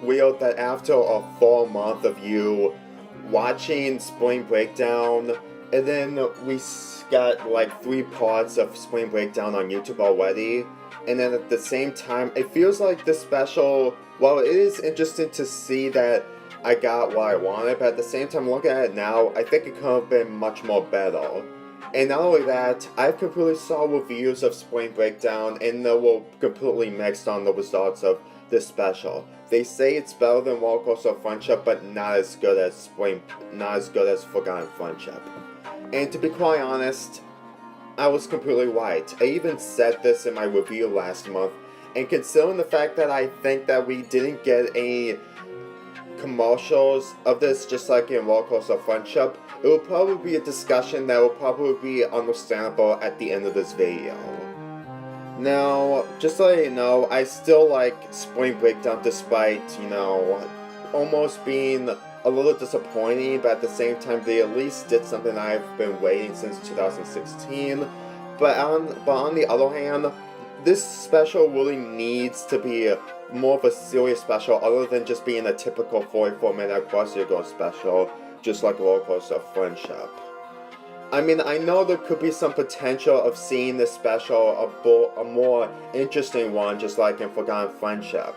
weird that after a full month of you watching Spring Breakdown, and then got like 3 parts of Spring Breakdown on YouTube already, and then at the same time, it feels like this special, while it is interesting to see that I got what I wanted, but at the same time, looking at it now, I think it could have been much more better. And not only that, I've completely saw reviews of Spring Breakdown, and they were completely mixed on the results of this special. They say it's better than Rollercoaster of Friendship, but not as good as Forgotten Friendship. And to be quite honest, I was completely right. I even said this in my review last month, and considering the fact that I think that we didn't get any commercials of this, just like in Rollercoaster of Friendship, it will probably be a discussion that will probably be understandable at the end of this video. Now, just to let you know, I still like Spring Breakdown despite, almost being a little disappointing, but at the same time, they at least did something I've been waiting since 2016. But on the other hand, this special really needs to be more of a serious special other than just being a typical 44-minute Equestria Girl special, just like Rollercoaster of Friendship. I mean, I know there could be some potential of seeing this special a more interesting one, just like in Forgotten Friendship.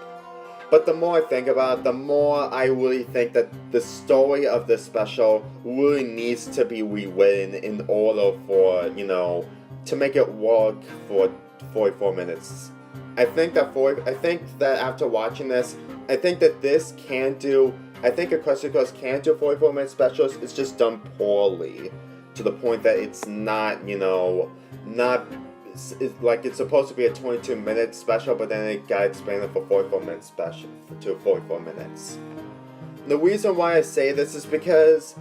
But the more I think about it, the more I really think that the story of this special really needs to be rewritten in order for, to make it work for 44 minutes. I think that after watching this, I think Equestria Girls can do 44-minute specials. It's just done poorly, to the point that it's not, it's supposed to be a 22-minute special, but then it got expanded for 44-minute special to 44 minutes. The reason why I say this is because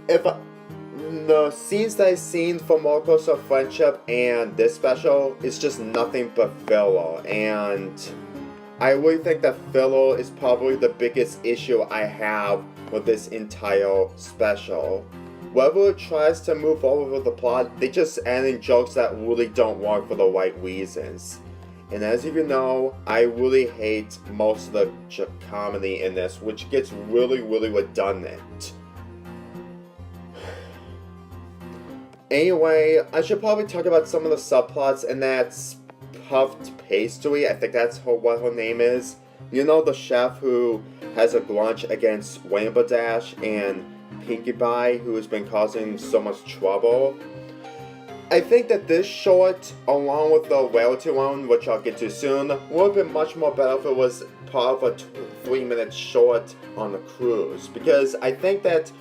the scenes that I've seen from Rollercoaster of Friendship and this special is just nothing but filler, and I really think that filler is probably the biggest issue I have with this entire special. Whenever it tries to move forward with the plot, they just add in jokes that really don't work for the right reasons. And as you know, I really hate most of the comedy in this, which gets really, really redundant. Anyway, I should probably talk about some of the subplots, and that's Puffed Pastry, I think that's what her name is. You know, the chef who has a grudge against Rainbow Dash and Pinkie Pie, who has been causing so much trouble. I think that this short, along with the royalty one, which I'll get to soon, would have been much more better if it was part of a 3-minute short on the cruise. Because I think that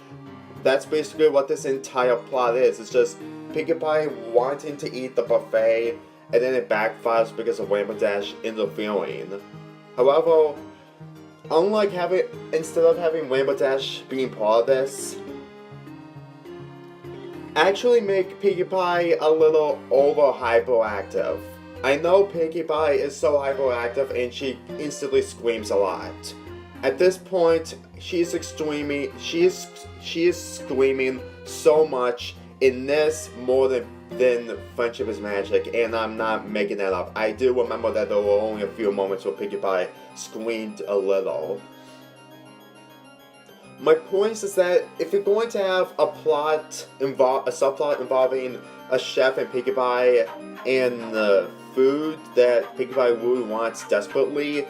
that's basically what this entire plot is. It's just Pinkie Pie wanting to eat the buffet, and then it backfires because of Rainbow Dash interfering. However, instead of having Rainbow Dash being part of this, actually make Pinkie Pie a little over hyperactive. I know Pinkie Pie is so hyperactive and she instantly screams a lot. At this point, she is screaming so much in this more than Friendship is Magic, and I'm not making that up. I do remember that there were only a few moments where Pinkie Pie screamed a little. My point is that if you're going to have a subplot involving a chef and Pinkie Pie and the food that Pinkie Pie really wants desperately,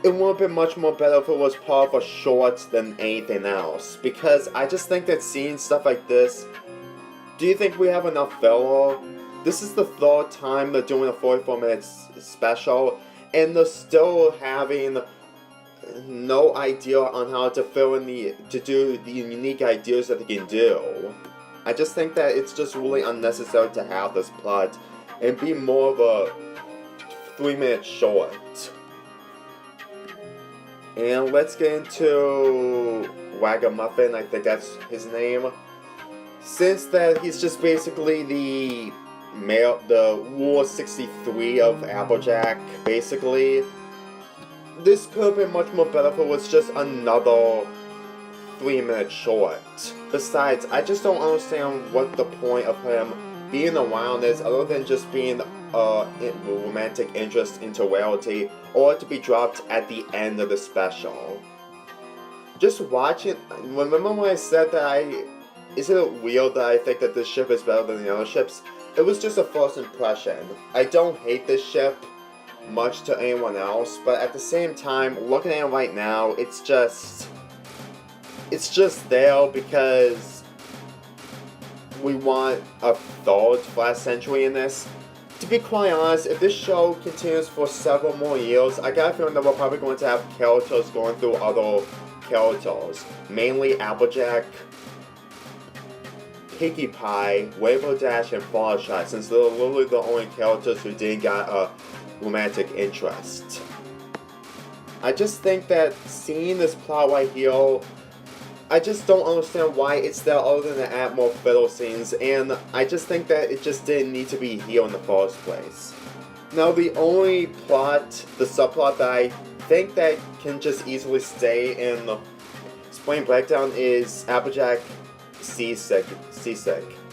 it would have been much more better if it was part of a short than anything else. Because I just think that seeing stuff like this, do you think we have enough filler? This is the 3rd time they're doing a 44-minute special, and they're still having no idea on how to do the unique ideas that they can do. I just think that it's just really unnecessary to have this plot and be more of a 3-minute short. And let's get into Ragamuffin, I think that's his name. Since that he's just basically the Rule 63 of Applejack, basically. This could have been much more better if it was just another 3-minute short. Besides, I just don't understand what the point of him being around is, other than just being romantic interest into royalty, or to be dropped at the end of the special. Just watching, remember when I said that isn't it weird that I think that this ship is better than the other ships? It was just a first impression. I don't hate this ship much to anyone else, but at the same time, looking at it right now, it's just there because we want a third Flash Century in this. To be quite honest, if this show continues for several more years, I got a feeling that we're probably going to have characters going through other characters. Mainly Applejack, Pinkie Pie, Rainbow Dash, and Fluttershy, since they're literally the only characters who didn't get a romantic interest. I just think that seeing this plot right here, I just don't understand why it's there other than to add more fiddle scenes, and I just think that it just didn't need to be here in the first place. Now the only plot, the subplot that I think that can just easily stay in the Spring Breakdown is Applejack seasick.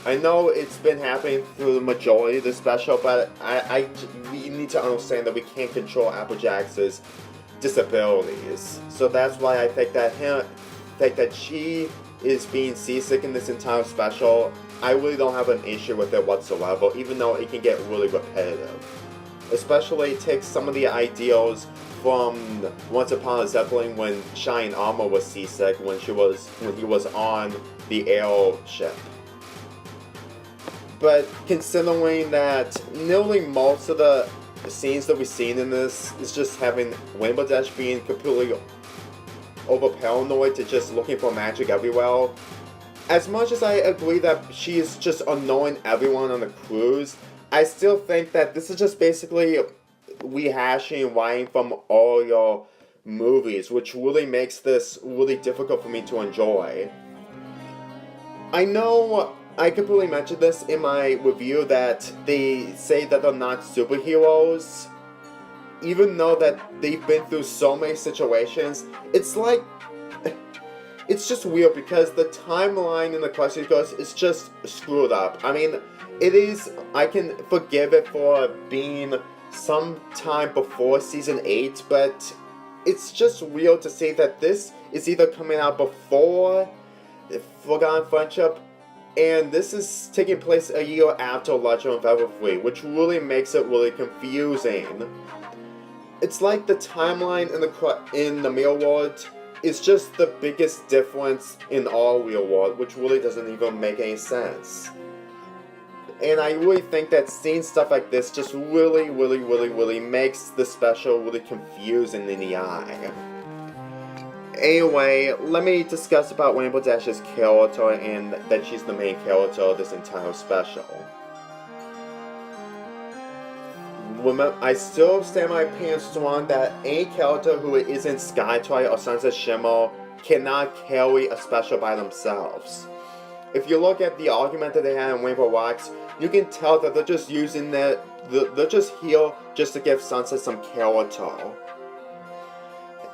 I know it's been happening through the majority of the special, but we need to understand that we can't control Applejack's disabilities. So that's why I think that she is being seasick in this entire special. I really don't have an issue with it whatsoever, even though it can get really repetitive. Especially take some of the ideals from Once Upon a Zeppelin when Shine Armor was seasick when he was on the airship. But considering that nearly most of the scenes that we've seen in this is just having Rainbow Dash being completely over paranoid to just looking for magic everywhere, as much as I agree that she is just annoying everyone on the cruise, I still think that this is just basically rehashing writing from all your movies, which really makes this really difficult for me to enjoy. I know I completely mentioned this in my review that they say that they're not superheroes, even though that they've been through so many situations. It's like, it's just weird because the timeline in the Equestria Girls is just screwed up. I mean, it is, I can forgive it for being some time before season 8, but it's just weird to say that this is either coming out before Forgotten Friendship, and this is taking place a year after Legend of Everfree, which really makes it really confusing. It's like the timeline in the real world is just the biggest difference in all real world, which really doesn't even make any sense. And I really think that seeing stuff like this just really makes the special really confusing in the eye. Anyway, let me discuss about Rainbow Dash's character and that she's the main character of this entire special. I still stand my opinion strong that any character who isn't Sky Twilight or Sunset Shimmer cannot carry a special by themselves. If you look at the argument that they had in Rainbow Rocks, you can tell that they're just using they're just here just to give Sunset some character.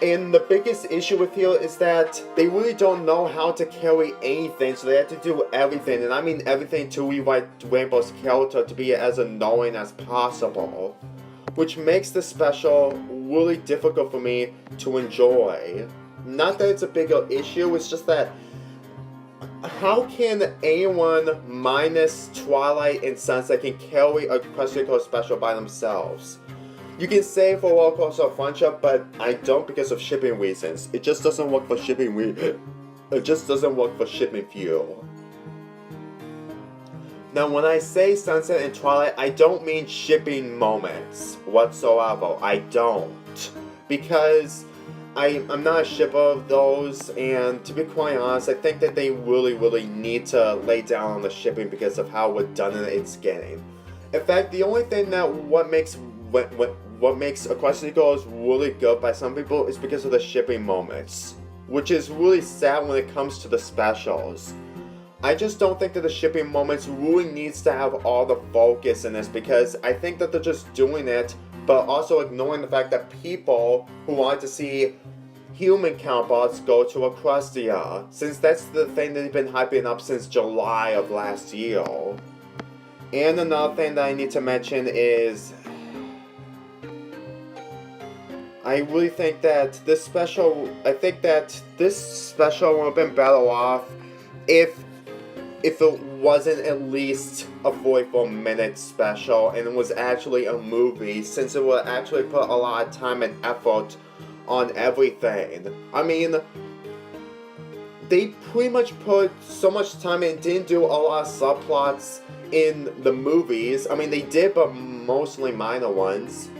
And the biggest issue with here is that they really don't know how to carry anything, so they have to do everything, and I mean everything, to rewrite Rainbow's character to be as annoying as possible. Which makes this special really difficult for me to enjoy. Not that it's a bigger issue, it's just that how can anyone minus Twilight and Sunset can carry a Equestria Girls special by themselves? You can say for Roller Coaster of Friendship, but I don't because of shipping reasons. It just doesn't work for shipping fuel. Now when I say Sunset and Twilight, I don't mean shipping moments whatsoever. I don't. Because I'm not a shipper of those, and to be quite honest, I think that they really need to lay down on the shipping because of how redundant it's getting. In fact, the only thing that what makes Equestria Girls really good by some people is because of the shipping moments, which is really sad when it comes to the specials. I just don't think that the shipping moments really needs to have all the focus in this, because I think that they're just doing it, but also ignoring the fact that people who want to see human counterparts go to Equestria, since that's the thing that they've been hyping up since July of last year. And another thing that I need to mention is I really think that this special would have been better off if it wasn't at least a 44-minute special and it was actually a movie, since it would actually put a lot of time and effort on everything. I mean, they pretty much put so much time and didn't do a lot of subplots in the movies. I mean, they did, but mostly minor ones.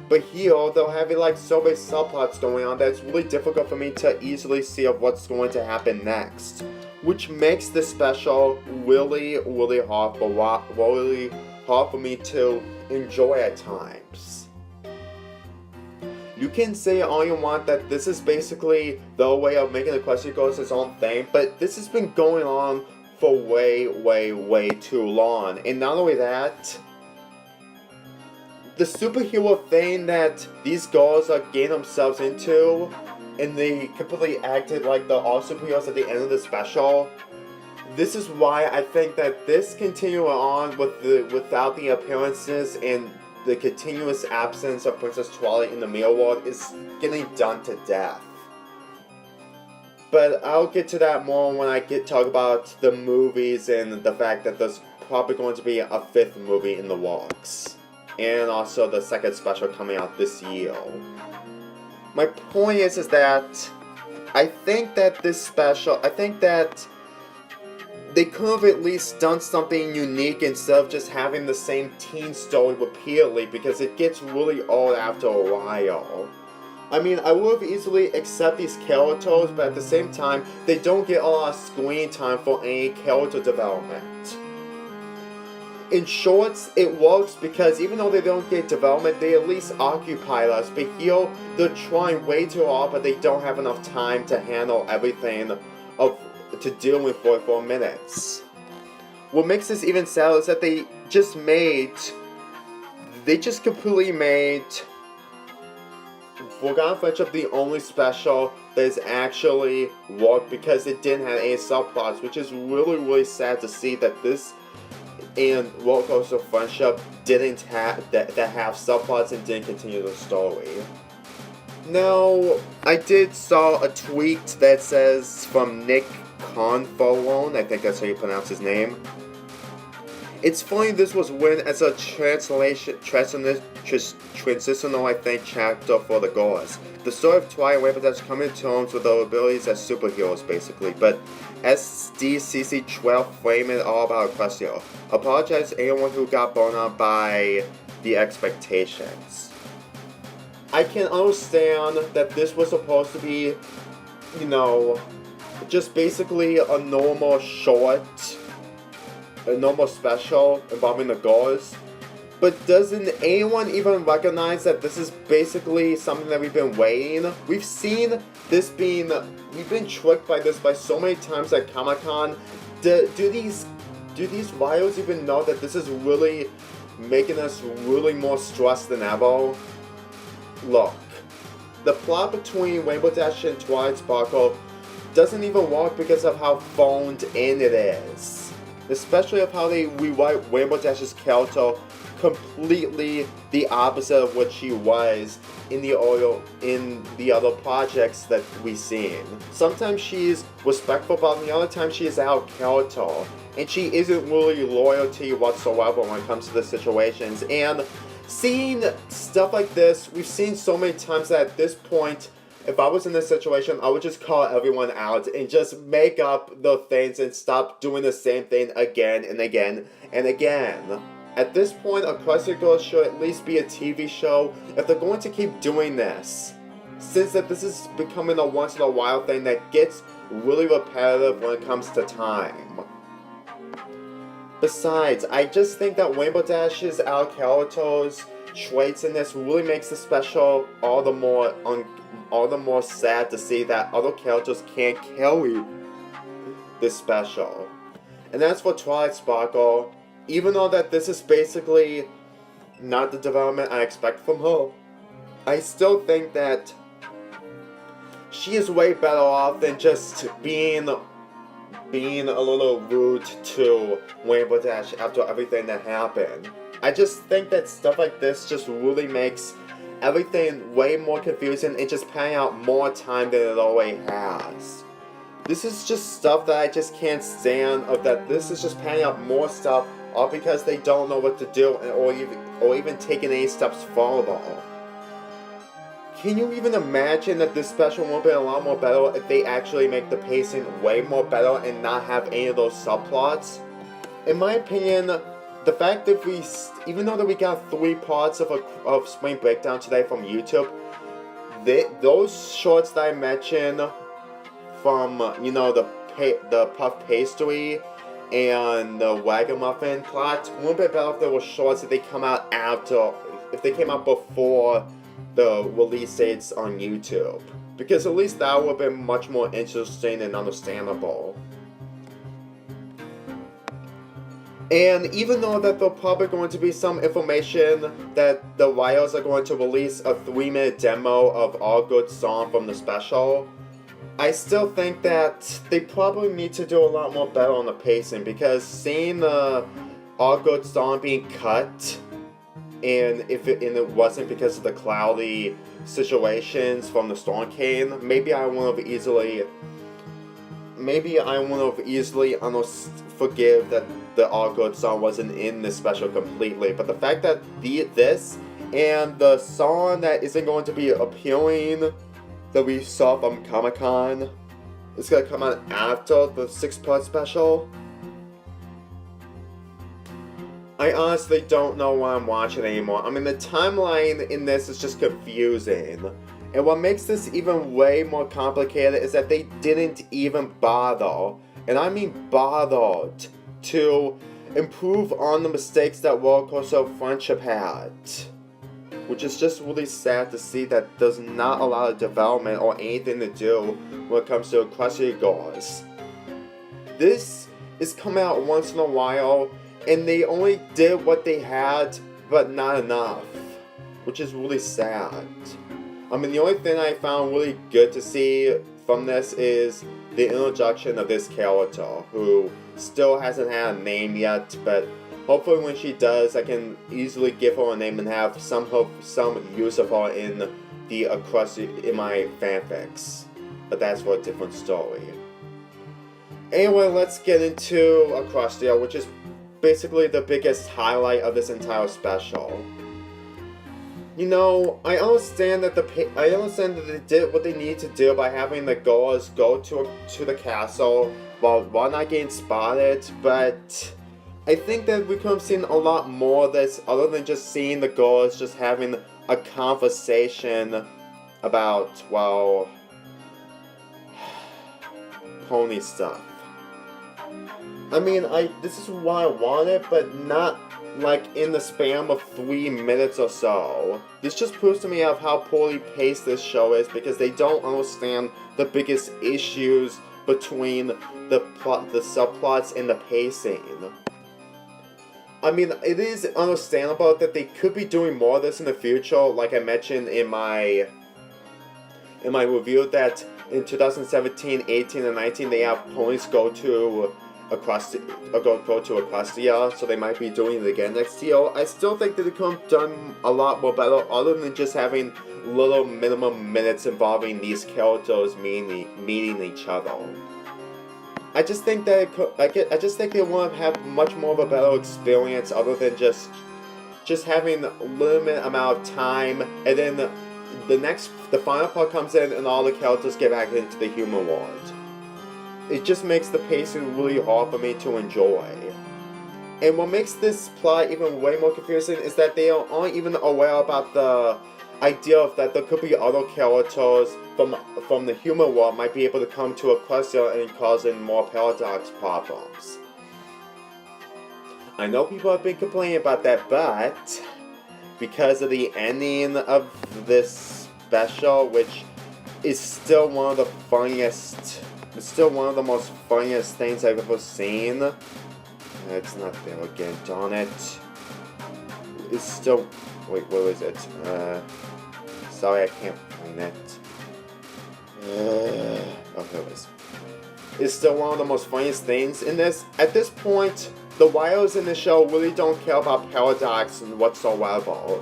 But here, they'll have like so many subplots going on that it's really difficult for me to easily see of what's going to happen next, which makes this special really hard for me to enjoy at times. You can say all you want that this is basically the way of making the Equestria Girls its own thing, but this has been going on for way too long. And not only that, the superhero thing that these girls are getting themselves into, and they completely acted like the all superheroes at the end of the special. This is why I think that this continuing on without the appearances and the continuous absence of Princess Twilight in the real world is getting done to death. But I'll get to that more when I talk about the movies and the fact that there's probably going to be a 5th movie in the works. And also the 2nd special coming out this year. My point is that I think that they could have at least done something unique instead of just having the same teen story repeatedly, because it gets really old after a while. I mean, I would have easily accepted these characters, but at the same time, they don't get a lot of screen time for any character development. In shorts, it works because even though they don't get development, they at least occupy us. But here, they're trying way too hard, but they don't have enough time to handle everything to deal with 44 minutes. What makes this even sadder is that they just completely made Forgotten Friendship the only special that has actually worked, because it didn't have any subplots, which is really sad to see that this and Roller Coaster Friendship didn't have that have subplots and didn't continue the story. Now, I saw a tweet that says from Nick Confolone, I think that's how you pronounce his name. It's funny this was written as a transitional, I think, chapter for the girls. The story of Twilight and Rainbow Dash coming to terms with their abilities as superheroes, basically, but SDCC12 frame it all about Equestria. Apologize to anyone who got blown out by the expectations. I can understand that this was supposed to be, you know, just basically a normal special involving the girls. But doesn't anyone even recognize that this is basically something that we've been waiting? We've been tricked by this by so many times at Comic-Con. Do these writers even know that this is really making us really more stressed than ever? Look, the plot between Rainbow Dash and Twilight Sparkle doesn't even work because of how phoned in it is. Especially of how they rewrite Rainbow Dash's character completely the opposite of what she was in the other projects that we've seen. Sometimes she's respectful, but the other time she is out of character, and she isn't really loyal to you whatsoever when it comes to the situations. And seeing stuff like this, we've seen so many times that at this point, if I was in this situation, I would just call everyone out and just make up the things and stop doing the same thing again and again and again. At this point, Equestria Girls should at least be a TV show if they're going to keep doing this. Since that this is becoming a once-in-a-while thing that gets really repetitive when it comes to time. Besides, I just think that Rainbow Dash's out characters traits in this really makes the special all the more sad to see that other characters can't carry this special. And as for Twilight Sparkle, even though that this is basically not the development I expect from her, I still think that she is way better off than just being being a little rude to Rainbow Dash after everything that happened. I just think that stuff like this just really makes everything way more confusing and just panning out more time than it already has. This is just stuff that I just can't stand, of that this is just panning out more stuff, all because they don't know what to do or even taking any steps further. Can you even imagine that this special would be a lot more better if they actually make the pacing way more better and not have any of those subplots? In my opinion, the fact that even though that we got 3 parts of Spring Breakdown today from YouTube, those shorts that I mentioned from, you know, the puff pastry and the Wagamuffin plot would be better if they were shorts if they come out if they came out before the release dates on YouTube, because at least that would have been much more interesting and understandable. And even though that there's probably going to be some information that the writers are going to release a 3-minute demo of All Good song from the special, I still think that they probably need to do a lot more better on the pacing, because seeing the All Good song being cut, and it wasn't because of the cloudy situations from the Storm Cane, maybe I would have easily forgive that the All Good song wasn't in this special completely. But the fact that this and the song that isn't going to be appealing that we saw from Comic-Con is going to come out after the 6-part special, I honestly don't know why I'm watching anymore. I mean, the timeline in this is just confusing. And what makes this even way more complicated is that they didn't even bother, and I mean bothered, to improve on the mistakes that Rollercoaster Friendship had. Which is just really sad to see that there's not a lot of development or anything to do when it comes to Equestria goers. This is coming out once in a while, and they only did what they had, but not enough, which is really sad. I mean, the only thing I found really good to see from this is the introduction of this character, who still hasn't had a name yet, but hopefully when she does, I can easily give her a name and have some use of her in my fanfics. But that's for a different story. Anyway, let's get into Equestria, which is basically the biggest highlight of this entire special. You know, I understand that they did what they need to do by having the goers go to the castle while not getting spotted, but I think that we could have seen a lot more of this other than just seeing the goers just having a conversation about, well, pony stuff. I mean, this is what I wanted, but not like in the span of 3 minutes or so. This just proves to me of how poorly paced this show is, because they don't understand the biggest issues between the subplots and the pacing. I mean, it is understandable that they could be doing more of this in the future, like I mentioned in my review, that in 2017, 18, and 19 they have ponies go to Equestria, so they might be doing it again next year. I still think that it could have done a lot more better, other than just having little minimum minutes involving these characters meeting each other. I just think that they want to have much more of a better experience, other than just having a limited amount of time, and then the final part comes in and all the characters get back into the human world. It just makes the pacing really hard for me to enjoy. And what makes this plot even way more confusing is that they aren't even aware about the idea of that there could be other characters from the human world might be able to come to Equestria and causing more paradox problems. I know people have been complaining about that, but because of the ending of this special, which is still one of the funniest, it's still one of the most funniest things I've ever seen. It's not there again, darn it. It's still, wait, where is it? Sorry, I can't find it. Oh, here it is. is still one of the most funniest things in this. At this point, the writers in the show really don't care about Paradox whatsoever.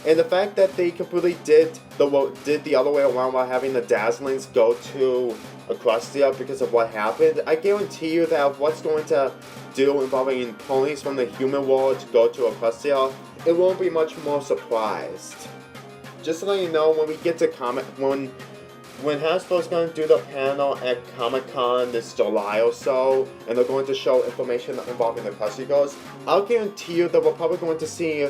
And the fact that they completely did the other way around by having the Dazzlings go to Equestria because of what happened, I guarantee you that what's going to do involving ponies from the human world to go to Equestria, it won't be much more surprised. Just to let you know, when we get to when Hasbro's going to do the panel at Comic-Con this July or so, and they're going to show information involving the Equestria girls, I'll guarantee you that we're probably going to see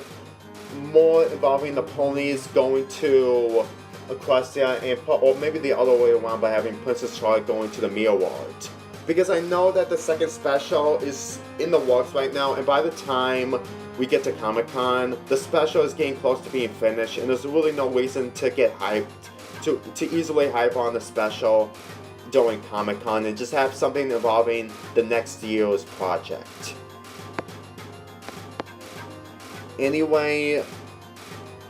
more involving the ponies going to Equestria, or maybe the other way around by having Princess Charlotte going to the Mia World. Because I know that the second special is in the works right now, and by the time we get to Comic-Con, the special is getting close to being finished, and there's really no reason to get hyped, to easily hype on the special during Comic-Con, and just have something involving the next year's project. Anyway,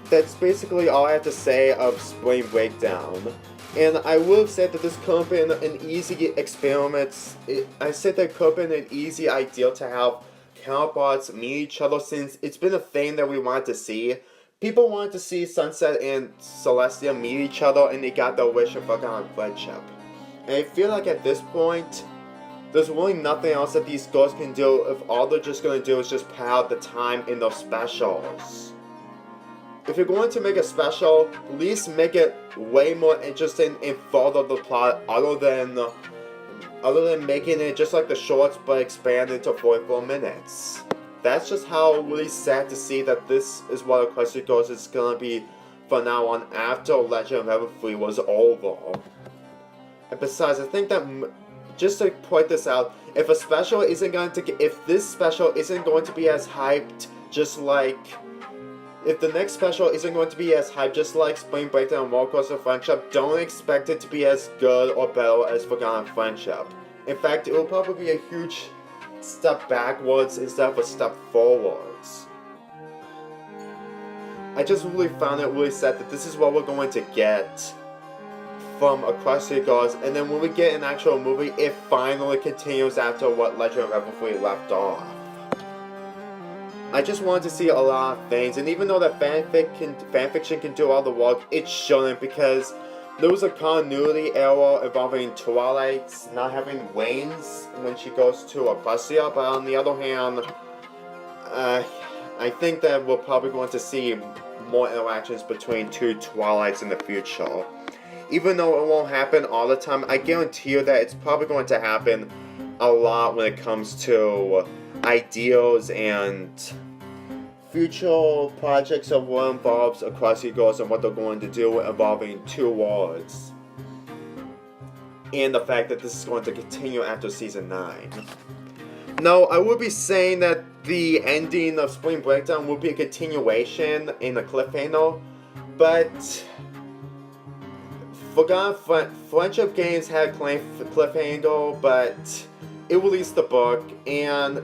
that's basically all I have to say of Spring Breakdown. And I will say that this could have been an easy experiment. I said that it could have been an easy idea to have counterparts meet each other, since it's been a thing that we wanted to see. People wanted to see Sunset and Celestia meet each other, and they got their wish of Forgotten Friendship. And I feel like at this point, there's really nothing else that these girls can do if all they're just going to do is just pad out the time in those specials. If you're going to make a special, at least make it way more interesting and further the plot, other than making it just like the shorts but expanded to 44 minutes. That's just how really sad to see that this is what Equestria Girls is going to be from now on after Legend of Everfree was over. And besides, I think that, just to point this out, if this special isn't going to be as hyped, just like, if the next special isn't going to be as hyped, just like Spring Breakdown and Rollercoaster Friendship, don't expect it to be as good or better as Forgotten Friendship. In fact, it will probably be a huge step backwards instead of a step forwards. I just really found it really sad that this is what we're going to get from Equestria Girls, and then when we get an actual movie, it finally continues after what Legend of Everfree left off. I just wanted to see a lot of things, and even though that fanfiction can do all the work, it shouldn't, because there was a continuity error involving Twilight not having wings when she goes to Equestria, but on the other hand, I think that we're probably going to see more interactions between two Twilights in the future. Even though it won't happen all the time, I guarantee you that it's probably going to happen a lot when it comes to ideas and future projects of what involves Equestria Girls and what they're going to do involving two worlds. And the fact that this is going to continue after Season 9. Now, I would be saying that the ending of Spring Breakdown would be a continuation in a cliffhanger, but Forgotten Friendship Games had a cliffhanger, but it released the book, and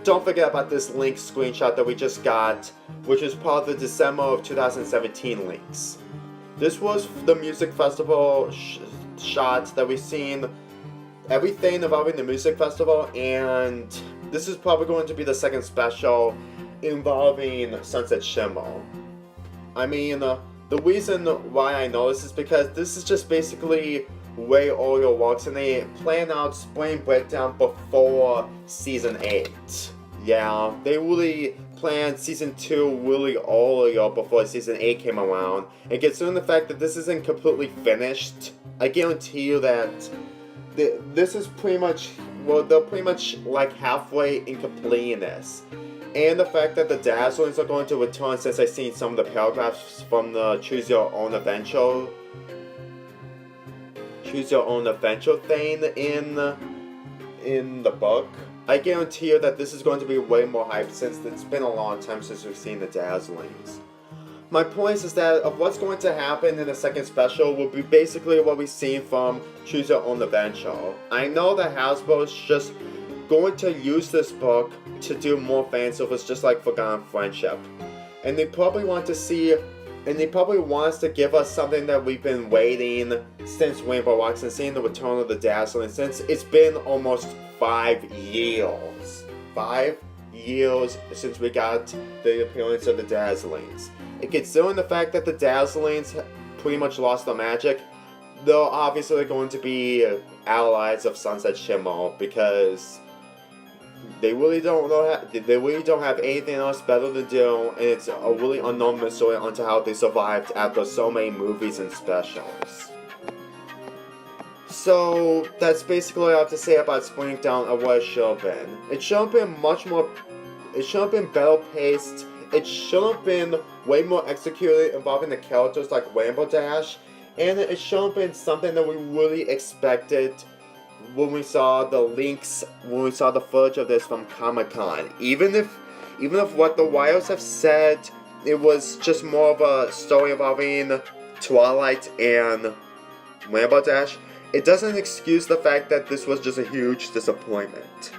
don't forget about this link screenshot that we just got, which is part of the December of 2017 links. This was the music festival shots that we've seen, everything involving the music festival, and this is probably going to be the second special involving Sunset Shimmer. I mean, the reason why I know this is because this is just basically way earlier works, and they plan out Spring Breakdown before Season 8. Yeah, they really planned Season 2 really earlier before Season 8 came around, and considering the fact that this isn't completely finished, I guarantee you that this is pretty much, well, they're pretty much like halfway in completeness. And the fact that the Dazzlings are going to return, since I've seen some of the paragraphs from the Choose Your Own Adventure thing in the book, I guarantee you that this is going to be way more hype, since it's been a long time since we've seen the Dazzlings. My point is that of what's going to happen in the second special will be basically what we've seen from Choose Your Own Adventure. I know that Hasbro is just going to use this book to do more fan service, just like Forgotten Friendship. And they probably want to see And they probably want us to give us something that we've been waiting since Rainbow Rocks and seeing the return of the Dazzling, since it's been almost 5 years. 5 years since we got the appearance of the Dazzlings. And considering the fact that the Dazzlings pretty much lost their magic, they're obviously going to be allies of Sunset Shimmer because they really don't have anything else better to do, and it's a really unknown mystery onto how they survived after so many movies and specials. So that's basically all I have to say about Spring Down of what it should have been. It should have been it should have been better paced. It should have been way more executed involving the characters like Rainbow Dash, and it should have been something that we really expected when we saw the leaks, when we saw the footage of this from Comic-Con. Even if what the Wires have said, it was just more of a story involving Twilight and Rainbow Dash, it doesn't excuse the fact that this was just a huge disappointment.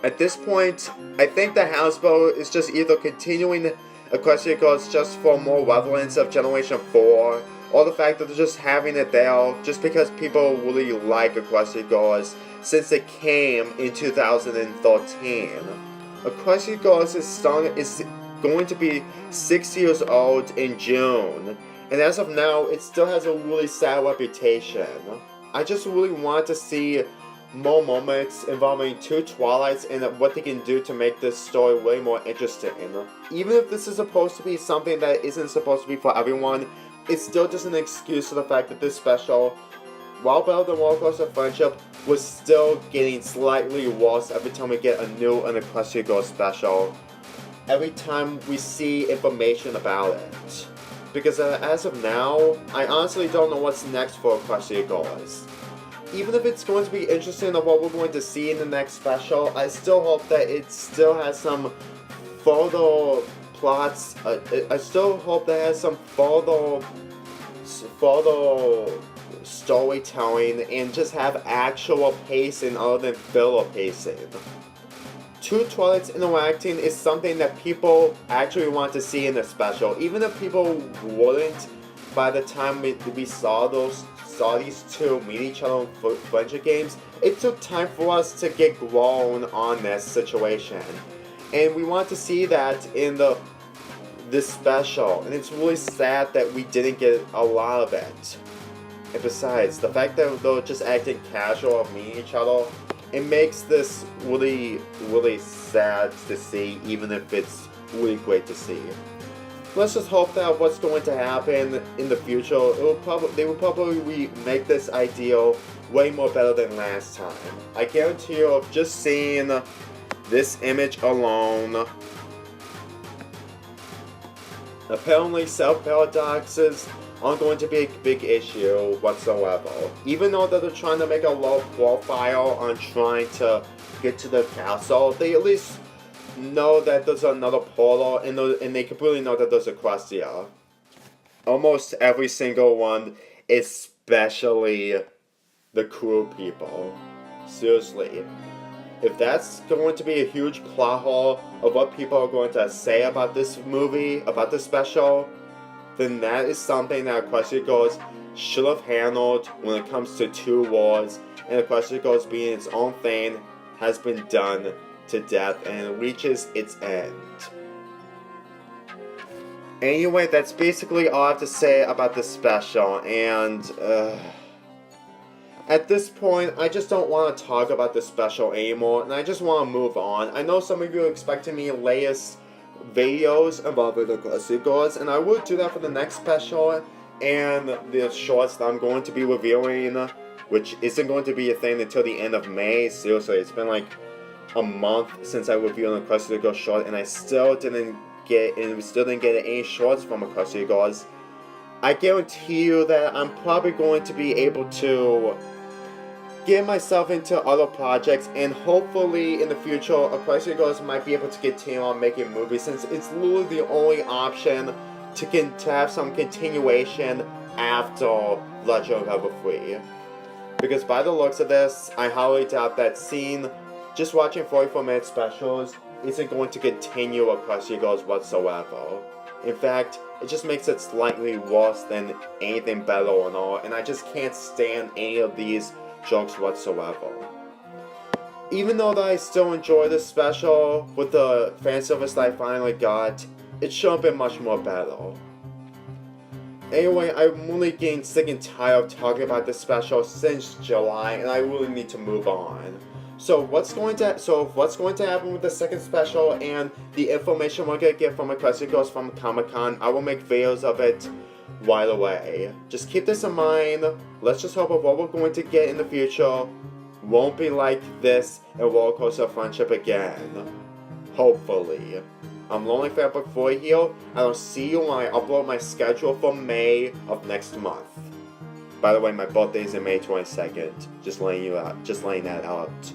At this point, I think the Hasbro is just either continuing Equestria Girls just for more relevance of Generation 4, or the fact that they're just having it there just because people really like Equestria Girls since it came in 2013. Equestria Girls is going to be 6 years old in June, and as of now, it still has a really sad reputation. I just really want to see more moments involving two Twilights and what they can do to make this story way more interesting. Even if this is supposed to be something that isn't supposed to be for everyone, it's still just an excuse for the fact that this special, while better than Rollercoaster Friendship, was still getting slightly worse every time we get a new and Equestria Girls special. Every time we see information about it. Because as of now, I honestly don't know what's next for Equestria Girls. Even if it's going to be interesting of what we're going to see in the next special, I still hope that it still has some further plots. I still hope that it has some further storytelling and just have actual pacing other than filler pacing. Two Twilights interacting is something that people actually want to see in the special, even if people wouldn't by the time we saw these two meet each other in friendship games. It took time for us to get grown on this situation, and we want to see that in this special, and it's really sad that we didn't get a lot of it. And besides, the fact that they're just acting casual of meeting each other, it makes this really, really sad to see, even if it's really great to see. Let's just hope that what's going to happen in the future, they will probably make this ideal way more better than last time. I guarantee you, of just seeing this image alone, apparently self-paradoxes aren't going to be a big issue whatsoever. Even though that they're trying to make a low profile on trying to get to the castle, they at least know that there's another portal, and they completely know that there's Equestria. Almost every single one, especially the crew people. Seriously. If that's going to be a huge plot hole of what people are going to say about this movie, about this special, then that is something that Equestria Girls should have handled when it comes to two wars, and Equestria Girls being its own thing has been done to death and it reaches its end. Anyway, that's basically all I have to say about this special, and at this point, I just don't want to talk about this special anymore, and I just want to move on. I know some of you are expecting me latest videos about the Equestria Girls, and I will do that for the next special and the shorts that I'm going to be reviewing, which isn't going to be a thing until the end of May. Seriously, it's been like a month since I reviewed an Equestria Girls short, and we still didn't get any shorts from Equestria Girls. I guarantee you that I'm probably going to be able to get myself into other projects, and hopefully in the future Equestria Girls might be able to continue on making movies, since it's literally the only option to have some continuation after Legend of Everfree. Because by the looks of this, I highly doubt that just watching 44-minute specials isn't going to continue Equestria Girls whatsoever. In fact, it just makes it slightly worse than anything better and all, and I just can't stand any of these jokes whatsoever. Even though that I still enjoy this special with the fan service that I finally got, it should have been much more better. Anyway, I'm really getting sick and tired of talking about this special since July, and I really need to move on. So what's going to happen with the second special and the information we're gonna get from Equestria Girls from Comic-Con? I will make videos of it right away. Just keep this in mind. Let's just hope that what we're going to get in the future won't be like this in Roller Coaster of Friendship again. Hopefully. I'm Lonely Fabric 4 here, and I'll see you when I upload my schedule for May of next month. By the way, my birthday is in May 22nd. Just laying that out.